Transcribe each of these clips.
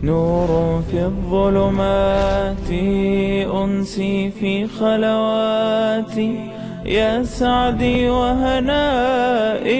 نور في الظلمات أنسي في خلواتي يا سعدي وهنائي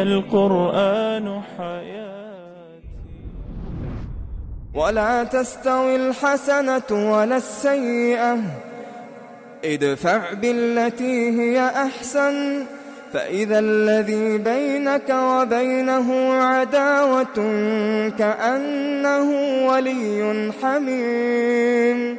القرآن حياتي. ولا تستوي الحسنة ولا السيئة ادفع بالتي هي أحسن فإذا الذي بينك وبينه عداوة كأنه ولي حميم.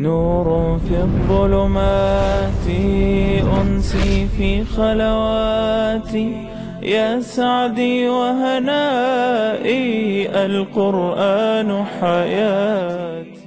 نور في الظلمات أنسي في خلواتي يا سعدي وهنائي القرآن حياتي.